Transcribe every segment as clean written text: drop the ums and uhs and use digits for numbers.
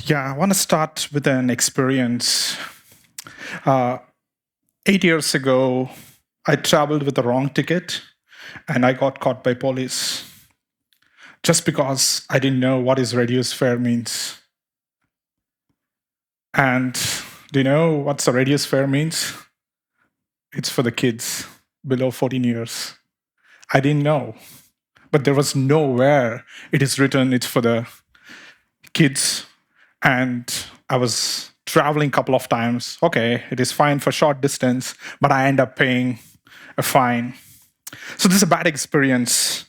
Yeah, I want to start with an experience. Uh, 8 years ago, I traveled with the wrong ticket and I got caught by police just because I didn't know what is reduced fare means. And do you know what's the reduced fare means? It's for the kids below 14 years. I didn't know, but there was nowhere it is written it's for the kids. And I was traveling a couple of times. Okay, it is fine for short distance, but I end up paying a fine. So this is a bad experience.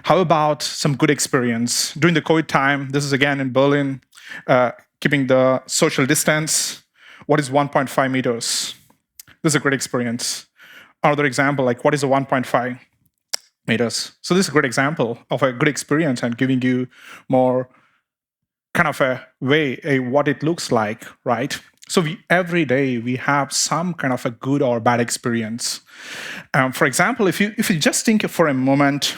How about some good experience? During the COVID time, this is again in Berlin, keeping the social distance. What is 1.5 meters? This is a great experience. Another example, like what is a 1.5 meters? So this is a great example of a good experience and giving you more kind of a way, what it looks like, right? So every day we have some kind of a good or bad experience. For example, if you just think for a moment,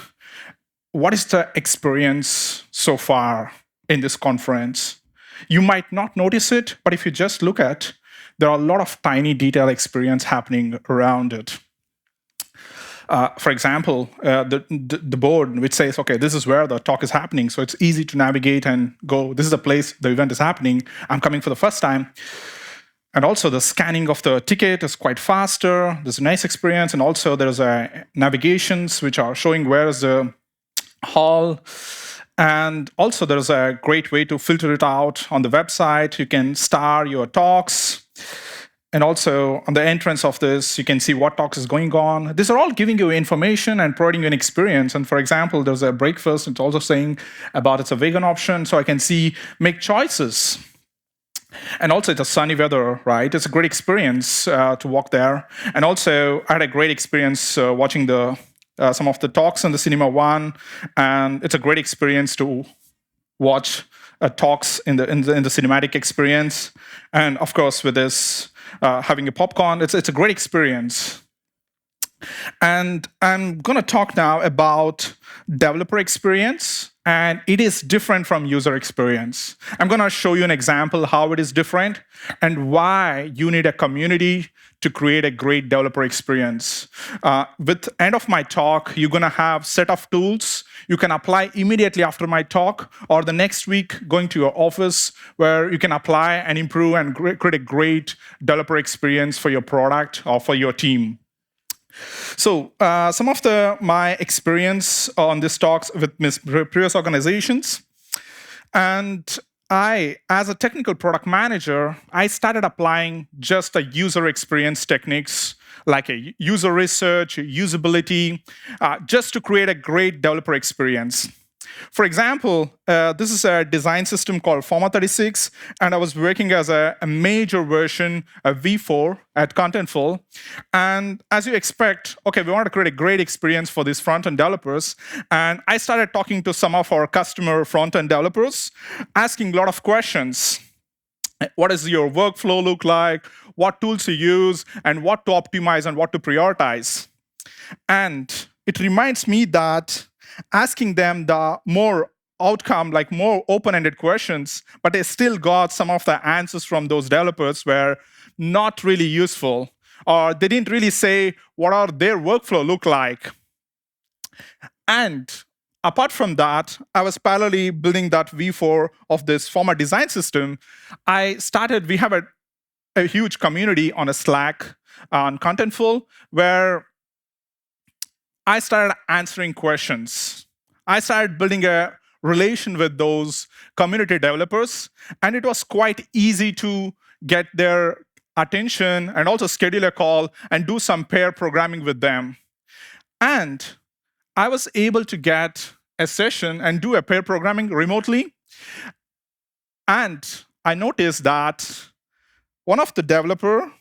what is the experience so far in this conference? You might not notice it, but if you just look at, there are a lot of tiny detail experience happening around it. For example, the board which says, okay, this is where the talk is happening, so it's easy to navigate and go, this is the place the event is happening, I'm coming for the first time. And also the scanning of the ticket is quite faster, there's a nice experience, and also there's navigations which are showing where is the hall. And also there's a great way to filter it out on the website. You can star your talks. And also on the entrance of this, you can see what talks is going on. These are all giving you information and providing you an experience. And for example, there's a breakfast. It's also saying about it's a vegan option. So I can see, make choices. And also it's a sunny weather, right? It's a great experience to walk there. And also I had a great experience watching some of the talks in the Cinema One. And it's a great experience to watch talks in the cinematic experience. And of course, with this, having a popcorn, it's a great experience. And I'm going to talk now about developer experience, and it is different from user experience. I'm going to show you an example how it is different and why you need a community to create a great developer experience. With the end of my talk, you're going to have set of tools you can apply immediately after my talk or the next week going to your office where you can apply and improve and create a great developer experience for your product or for your team. So some of my experience on these talks with previous organizations. And I, as a technical product manager, I started applying just a user experience techniques like a user research, usability, just to create a great developer experience. For example, this is a design system called Forma36, and I was working as a major version, a V4 at Contentful. And as you expect, okay, we want to create a great experience for these front-end developers. And I started talking to some of our customer front-end developers, asking a lot of questions. What does your workflow look like? What tools you use? And what to optimize and what to prioritize? And it reminds me that asking them the more outcome, like more open-ended questions, but they still got some of the answers from those developers were not really useful, or they didn't really say what are their workflow look like. And apart from that, I was parallelly building that V4 of this Forma design system. We have a huge community on a Slack on Contentful where I started answering questions. I started building a relation with those community developers, and it was quite easy to get their attention and also schedule a call and do some pair programming with them. And I was able to get a session and do a pair programming remotely. And I noticed that one of the developer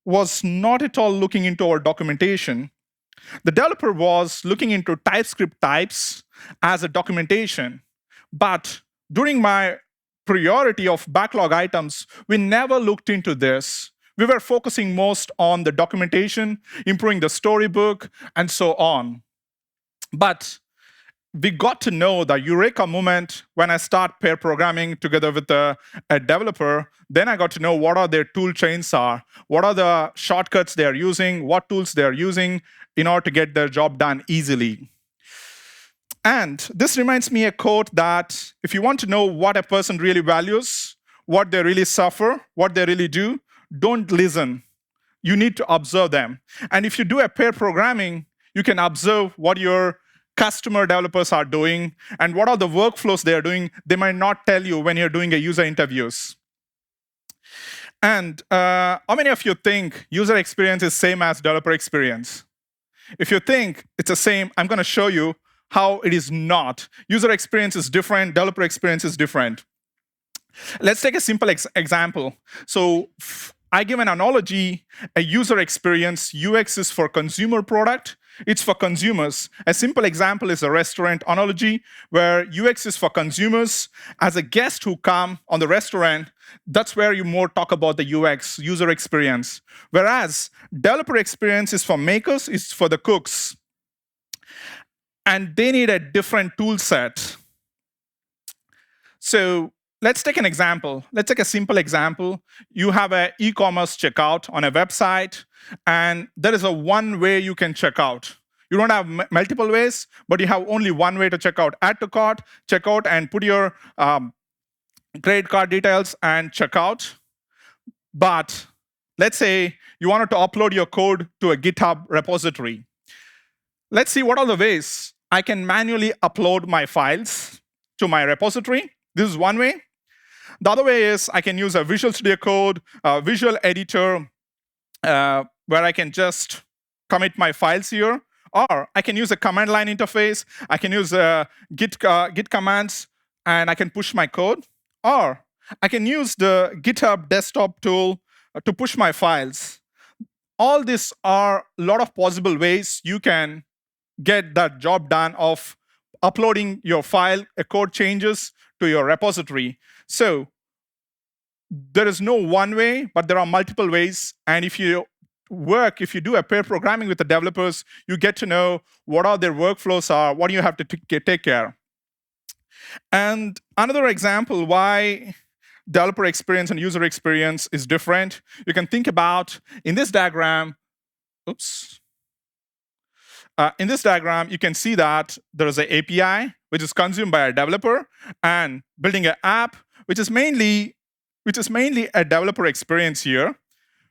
was not at all looking into our documentation. The developer was looking into TypeScript types as a documentation. But during my priority of backlog items, we never looked into this. We were focusing most on the documentation, improving the storybook, and so on. But we got to know the eureka moment when I start pair programming together with a developer. Then I got to know what are their tool chains are, what are the shortcuts they are using, what tools they are using in order to get their job done easily. And this reminds me a quote that if you want to know what a person really values, what they really suffer, what they really do, don't listen. You need to observe them. And if you do a pair programming, you can observe what your customer developers are doing and what are the workflows they are doing. They might not tell you when you're doing a user interviews. And how many of you think user experience is same as developer experience? If you think it's the same, I'm going to show you how it is not. User experience is different, developer experience is different. Let's take a simple example. So I give an analogy, a user experience, UX is for consumer product, it's for consumers. A simple example is a restaurant analogy where UX is for consumers. As a guest who come on the restaurant, that's where you more talk about the UX, user experience. Whereas developer experience is for makers, it's for the cooks. And they need a different tool set. So let's take an example. Let's take a simple example. You have an e-commerce checkout on a website, and there is a one way you can check out. You don't have multiple ways, but you have only one way to check out. Add to cart, check out, and put your credit card details and check out. But let's say you wanted to upload your code to a GitHub repository. Let's see what are the ways I can manually upload my files to my repository. This is one way. The other way is I can use a Visual Studio Code, a visual editor, where I can just commit my files here. Or I can use a command line interface. I can use Git commands, and I can push my code. Or I can use the GitHub desktop tool to push my files. All these are a lot of possible ways you can get that job done of uploading your file, code changes to your repository. So there is no one way, but there are multiple ways. And if you do a pair programming with the developers, you get to know what are their workflows are, what do you have to take care. And another example why developer experience and user experience is different, you can think about in this diagram, in this diagram, you can see that there is an API, which is consumed by a developer, and building an app, which is mainly a developer experience here,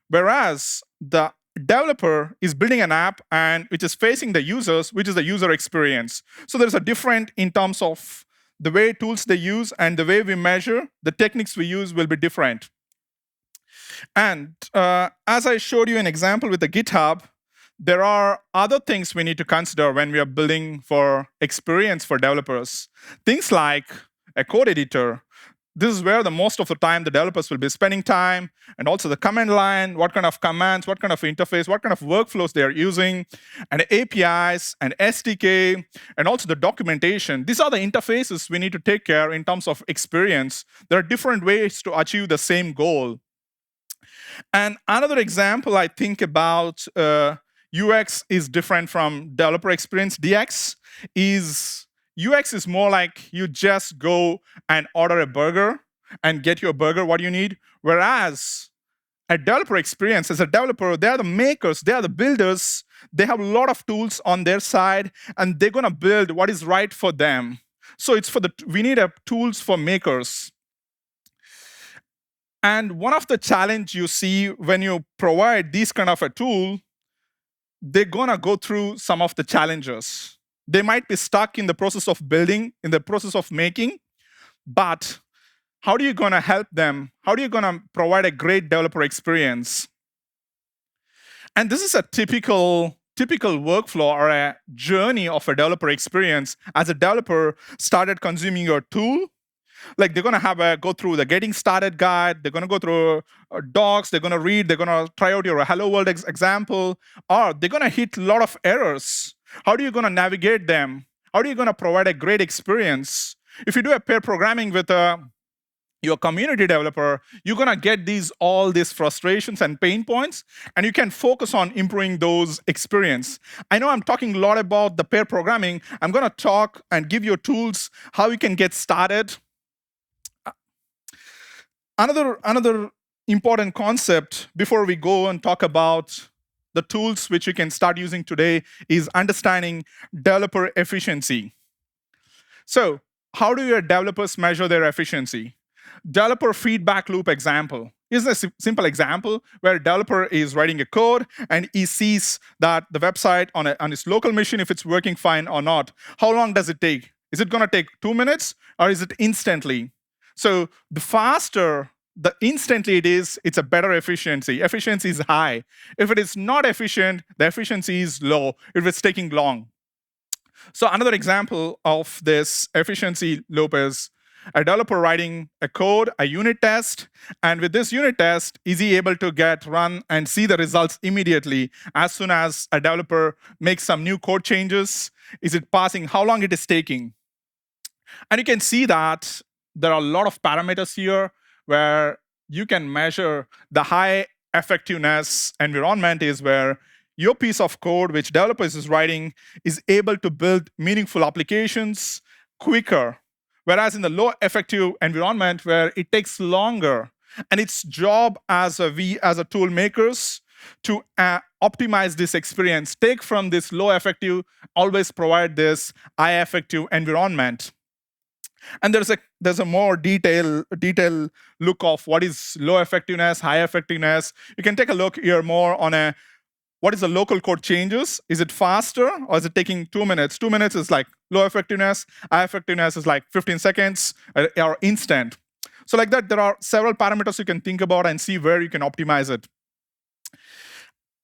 whereas the developer is building an app and which is facing the users, which is the user experience. So there's a different in terms of the way tools they use and the way we measure, the techniques we use will be different. And as I showed you an example with the GitHub, there are other things we need to consider when we are building for experience for developers. Things like a code editor. This is where the most of the time the developers will be spending time, and also the command line, what kind of commands, what kind of interface, what kind of workflows they are using, and APIs, and SDK, and also the documentation. These are the interfaces we need to take care in terms of experience. There are different ways to achieve the same goal. And another example I think about UX is different from developer experience, DX, is UX is more like you just go and order a burger and get your burger what you need. Whereas a developer experience, as a developer, they are the makers, they are the builders. They have a lot of tools on their side, and they're going to build what is right for them. So it's we need tools for makers. And one of the challenge you see when you provide this kind of a tool, they're going to go through some of the challenges. They might be stuck in the process of building, in the process of making, but how are you going to help them? How are you going to provide a great developer experience? And this is a typical workflow or a journey of a developer experience. As a developer started consuming your tool, like they're going to go through the getting started guide, they're going to go through docs, they're going to read, they're going to try out your hello world example, or they're going to hit a lot of errors. How are you going to navigate them? How are you going to provide a great experience? If you do a pair programming with a you're a community developer, you're gonna get all these frustrations and pain points, and you can focus on improving those experience. I know I'm talking a lot about the pair programming. I'm gonna talk and give you tools how you can get started. Another important concept before we go and talk about the tools which you can start using today is understanding developer efficiency. So, how do your developers measure their efficiency? Developer feedback loop example is a simple example where a developer is writing a code and he sees that the website on his local machine, if it's working fine or not. How long does it take? Is it going to take 2 minutes or is it instantly? So the faster the instantly it is, it's a better efficiency. Efficiency is high. If it is not efficient, the efficiency is low if it's taking long. So another example of this efficiency loop is a developer writing a code, a unit test, and with this unit test, is he able to run and see the results immediately as soon as a developer makes some new code changes? Is it passing? How long it is taking? And you can see that there are a lot of parameters here where you can measure the high effectiveness environment is where your piece of code which developers is writing is able to build meaningful applications quicker. Whereas in the low effective environment where it takes longer, and its job as a tool makers to optimize this experience, take from this low effective, always provide this high effective environment. And there's a more detailed look of what is low effectiveness, high effectiveness. You can take a look here more on what is the local code changes? Is it faster or is it taking 2 minutes? 2 minutes is like low effectiveness. High effectiveness is like 15 seconds or instant. So like that, there are several parameters you can think about and see where you can optimize it.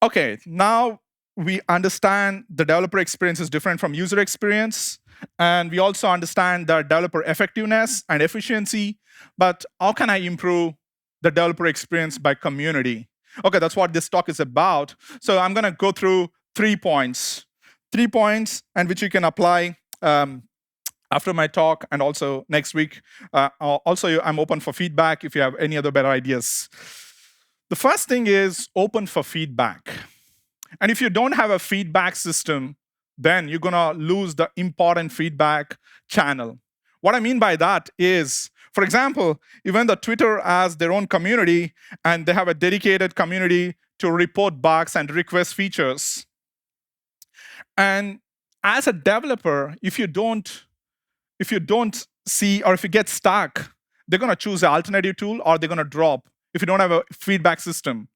Okay, now we understand the developer experience is different from user experience. And we also understand the developer effectiveness and efficiency. But how can I improve the developer experience by community? Okay, that's what this talk is about. So I'm going to go through 3 points. 3 points, and which you can apply after my talk and also next week. Also, I'm open for feedback if you have any other better ideas. The first thing is open for feedback. And if you don't have a feedback system, then you're going to lose the important feedback channel. What I mean by that is, for example, even the Twitter has their own community, and they have a dedicated community to report bugs and request features. And as a developer, if you don't see, or if you get stuck, they're going to choose an alternative tool or they're going to drop if you don't have a feedback system.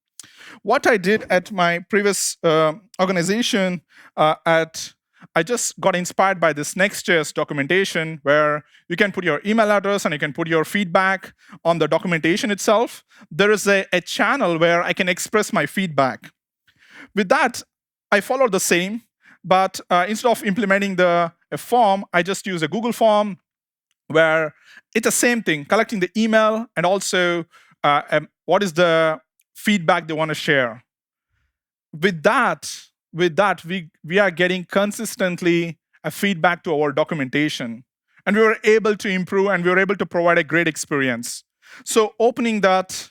What I did at my previous organization, I just got inspired by this Next.js documentation where you can put your email address and you can put your feedback on the documentation itself. There is a channel where I can express my feedback. With that, I followed the same, but instead of implementing a form, I just use a Google form where it's the same thing, collecting the email and also what is the feedback they want to share. With that, we are getting consistently a feedback to our documentation, and we were able to improve and we were able to provide a great experience. So opening that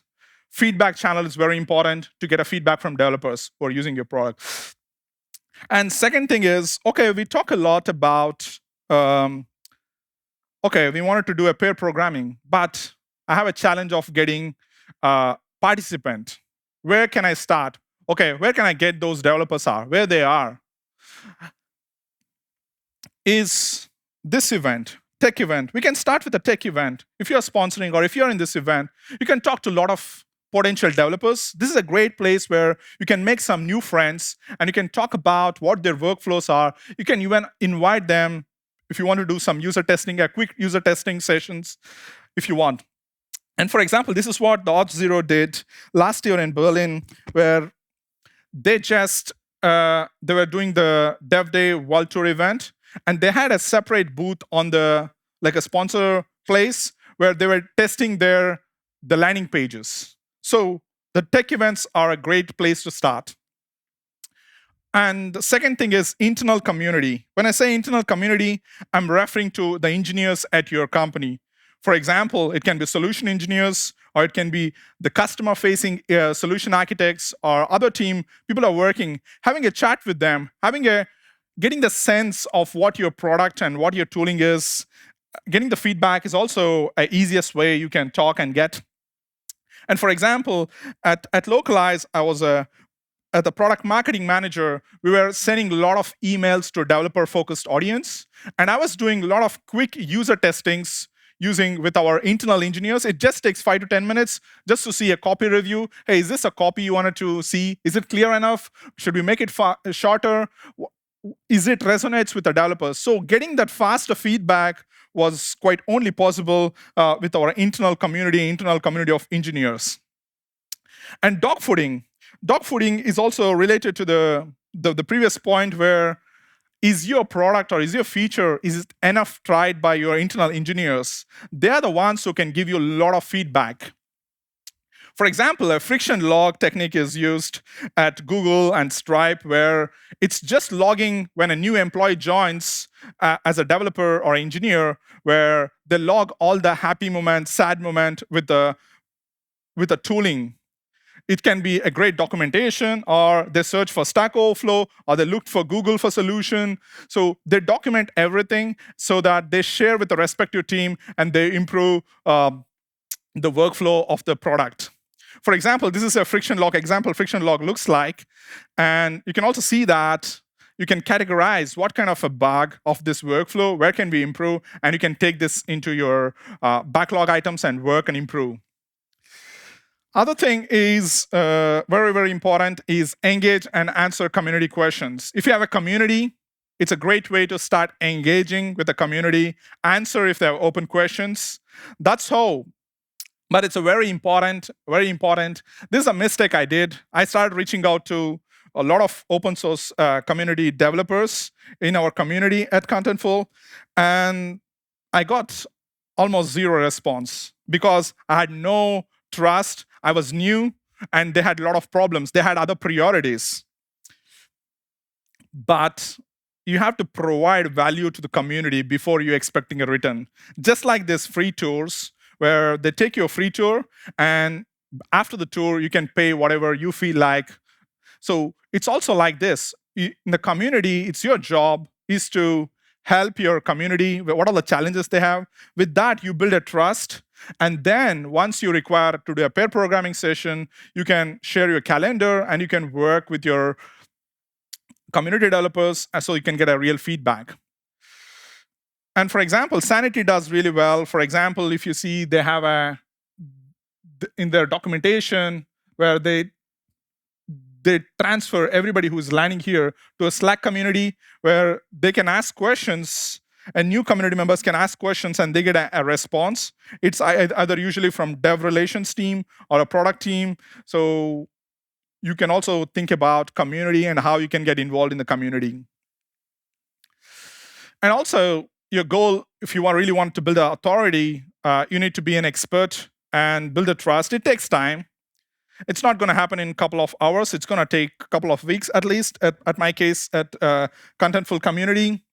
feedback channel is very important to get a feedback from developers who are using your product. And second thing is, okay, we talk a lot about, okay, we wanted to do a pair programming, but I have a challenge of getting participant. Where can I start? Okay, where can I get those developers where they are? Is this event, tech event. We can start with a tech event. If you're sponsoring or if you're in this event, you can talk to a lot of potential developers. This is a great place where you can make some new friends and you can talk about what their workflows are. You can even invite them if you want to do some user testing, quick user testing sessions if you want. And for example, this is what the Auth0 did last year in Berlin, where they were doing the Dev Day World Tour event, and they had a separate booth on like a sponsor place where they were testing the landing pages. So the tech events are a great place to start. And the second thing is internal community. When I say internal community, I'm referring to the engineers at your company. For example, it can be solution engineers, or it can be the customer-facing solution architects or other team people are working, having a chat with them, getting the sense of what your product and what your tooling is. Getting the feedback is also an easiest way you can talk and get. And for example, at Localize, I was at the product marketing manager, we were sending a lot of emails to a developer-focused audience. And I was doing a lot of quick user testings using with our internal engineers. It just takes 5 to 10 minutes just to see a copy review. Hey, is this a copy you wanted to see? Is it clear enough? Should we make it shorter? Is it resonates with the developers? So getting that faster feedback was quite only possible with our internal community of engineers. And dogfooding. Dogfooding is also related to the previous point where is your product or is your feature, is it enough tried by your internal engineers? They are the ones who can give you a lot of feedback. For example, a friction log technique is used at Google and Stripe, where it's just logging when a new employee joins as a developer or engineer, where they log all the happy moment, sad moment with the tooling. It can be a great documentation, or they search for Stack Overflow, or they look for Google for solution. So they document everything so that they share with the respective team and they improve the workflow of the product. For example, this is a friction log example friction log looks like. And you can also see that you can categorize what kind of a bug of this workflow, where can we improve, and you can take this into your backlog items and work and improve. Other thing is very, very important is engage and answer community questions. If you have a community, it's a great way to start engaging with the community, answer if they have open questions. That's how. But it's a very important, very important. This is a mistake I did. I started reaching out to a lot of open source community developers in our community at Contentful, and I got almost zero response because I had no trust. I was new, and they had a lot of problems. They had other priorities. But you have to provide value to the community before you're expecting a return. Just like these free tours, where they take you a free tour, and after the tour, you can pay whatever you feel like. So it's also like this. In the community, it's your job is to help your community. What are the challenges they have? With that, you build a trust. And then once you require to do a pair programming session, you can share your calendar and you can work with your community developers so you can get a real feedback. And for example, Sanity does really well. For example, if you see they have in their documentation where they transfer everybody who's landing here to a Slack community where they can ask questions, and new community members can ask questions and they get a response. It's either usually from dev relations team or a product team. So you can also think about community and how you can get involved in the community. And also, your goal, if you really want to build an authority, you need to be an expert and build a trust. It takes time. It's not going to happen in a couple of hours. It's going to take a couple of weeks, at least, at my case, at Contentful community.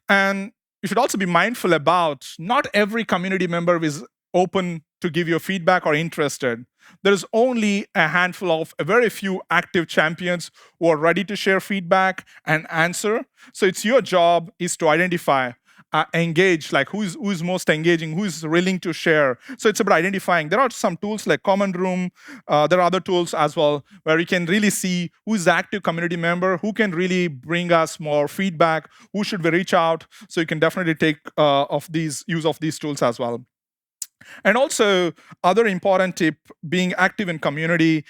And you should also be mindful about not every community member is open to give you feedback or interested. There's only a handful of a very few active champions who are ready to share feedback and answer. So it's your job is to identify, engage, like who's most engaging, who's willing to share. So it's about identifying. There are some tools like Common Room. There are other tools as well where you can really see who's the active community member, who can really bring us more feedback, who should we reach out. So you can definitely take use of these tools as well. And also, other important tip, being active in community,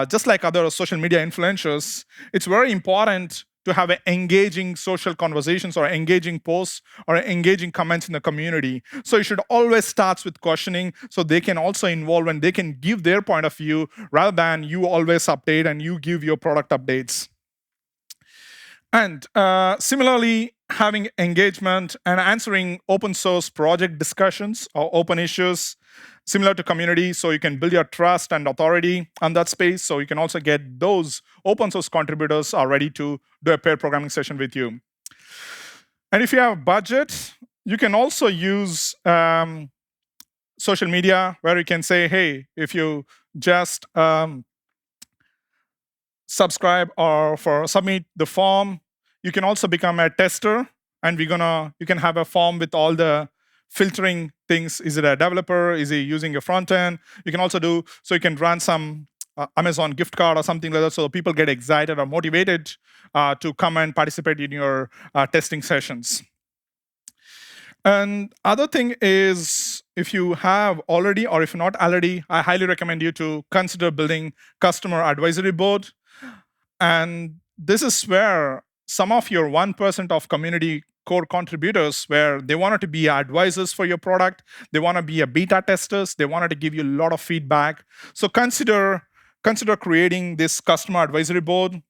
just like other social media influencers, it's very important to have engaging social conversations or engaging posts or engaging comments in the community. So you should always start with questioning so they can also involve and they can give their point of view rather than you always update and you give your product updates. And similarly, having engagement and answering open source project discussions or open issues similar to community, so you can build your trust and authority on that space. So you can also get those open source contributors are ready to do a pair programming session with you. And if you have budget, you can also use social media where you can say, hey, if you just subscribe or for submit the form, you can also become a tester, and you can have a form with all the filtering things. Is it a developer? Is he using a front end? You can also do so you can run some Amazon gift card or something like that, so people get excited or motivated to come and participate in your testing sessions. And other thing is, if you have already or if not already, I highly recommend you to consider building customer advisory board. And this is where some of your 1% of community core contributors, where they wanted to be advisors for your product, they want to be a beta testers, they wanted to give you a lot of feedback. So consider creating this customer advisory board,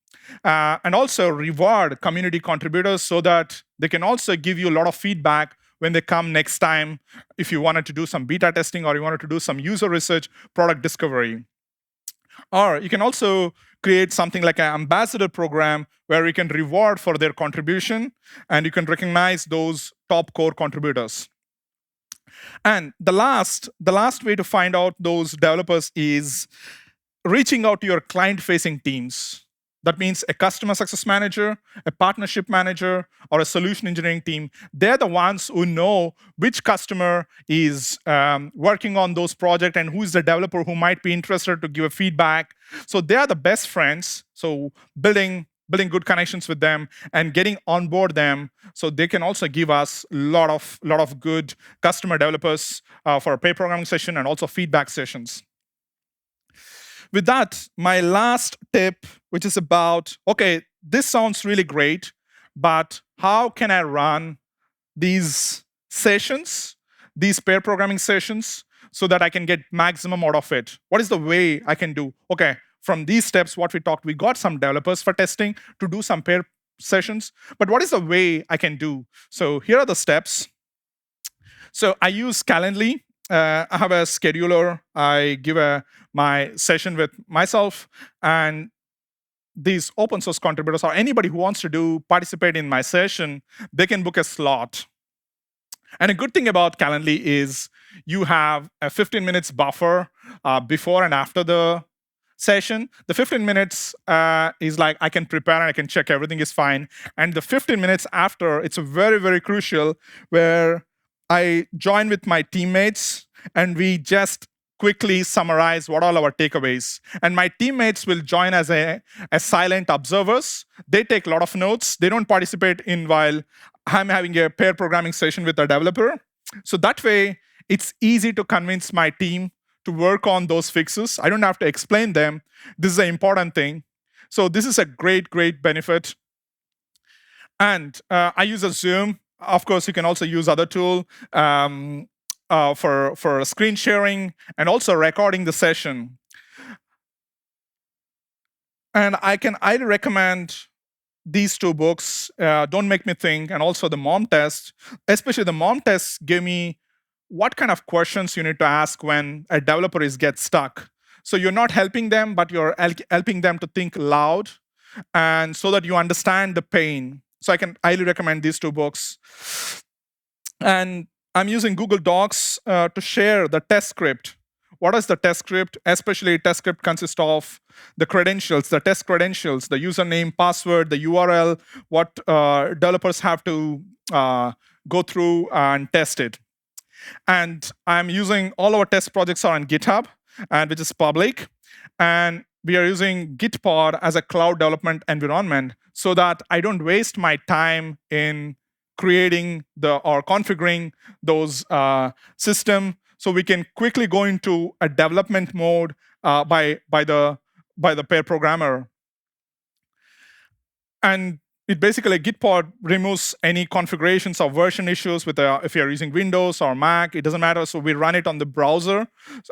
and also reward community contributors so that they can also give you a lot of feedback when they come next time, if you wanted to do some beta testing or you wanted to do some user research, product discovery. Or you can also create something like an ambassador program where you can reward for their contribution and you can recognize those top core contributors. And the last way to find out those developers is reaching out to your client facing teams. That means a customer success manager, a partnership manager, or a solution engineering team. They're the ones who know which customer is working on those projects and who is the developer who might be interested to give a feedback. So they are the best friends. So building good connections with them and getting on board them so they can also give us a lot of good customer developers for a pair programming session and also feedback sessions. With that, my last tip, which is about, okay, this sounds really great, but how can I run these sessions, these pair programming sessions, so that I can get maximum out of it? What is the way I can do? Okay, from these steps, what we talked, we got some developers for testing to do some pair sessions, but what is the way I can do? So here are the steps. So I use Calendly. I have a scheduler. I give my session with myself, and these open source contributors or anybody who wants to participate in my session, they can book a slot. And a good thing about Calendly is you have a 15 minutes buffer before and after the session. The 15 minutes is like I can prepare and I can check everything is fine. And the 15 minutes after, it's very, very crucial, where I join with my teammates and we just quickly summarize what all our takeaways. And my teammates will join as silent observers. They take a lot of notes. They don't participate in while I'm having a pair programming session with a developer. So that way, it's easy to convince my team to work on those fixes. I don't have to explain them. This is an important thing. So this is a great, great benefit. And I use a Zoom. Of course, you can also use other tool for screen sharing and also recording the session. And I recommend these two books, Don't Make Me Think, and also the mom test. Especially the mom tests give me what kind of questions you need to ask when a developer gets stuck. So you're not helping them, but you're helping them to think loud, and so that you understand the pain. So I can highly recommend these two books. And I'm using Google Docs to share the test script. What is the test script? Especially test script consists of the credentials, the test credentials, the username, password, the URL, what developers have to go through and test it. And I'm using all our test projects are on GitHub, and which is public. And we are using Gitpod as a cloud development environment so that I don't waste my time in creating or configuring those system. So we can quickly go into a development mode by the pair programmer. And it basically, Gitpod removes any configurations or version issues with if you're using Windows or Mac, it doesn't matter. So we run it on the browser.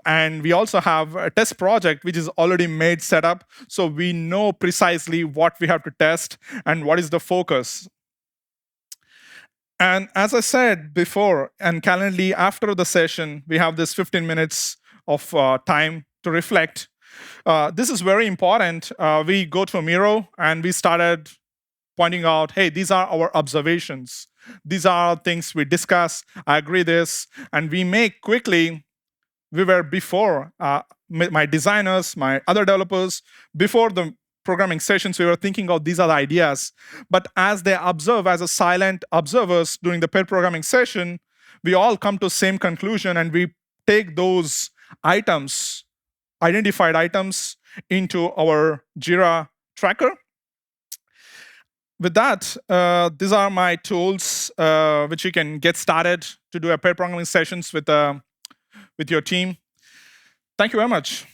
And we also have a test project which is already made setup. So we know precisely what we have to test and what is the focus. And as I said before, and Calendly, after the session, we have this 15 minutes of time to reflect. This is very important. We go to Miro and we started pointing out, hey, these are our observations. These are things we discuss. I agree this. And we make quickly we were before my designers, my other developers, before the programming sessions, we were thinking of these are the ideas. But as they observe, as a silent observers during the pair programming session, we all come to the same conclusion, and we take those items, identified items, into our Jira tracker. With that, these are my tools which you can get started to do a pair programming sessions with your team. Thank you very much.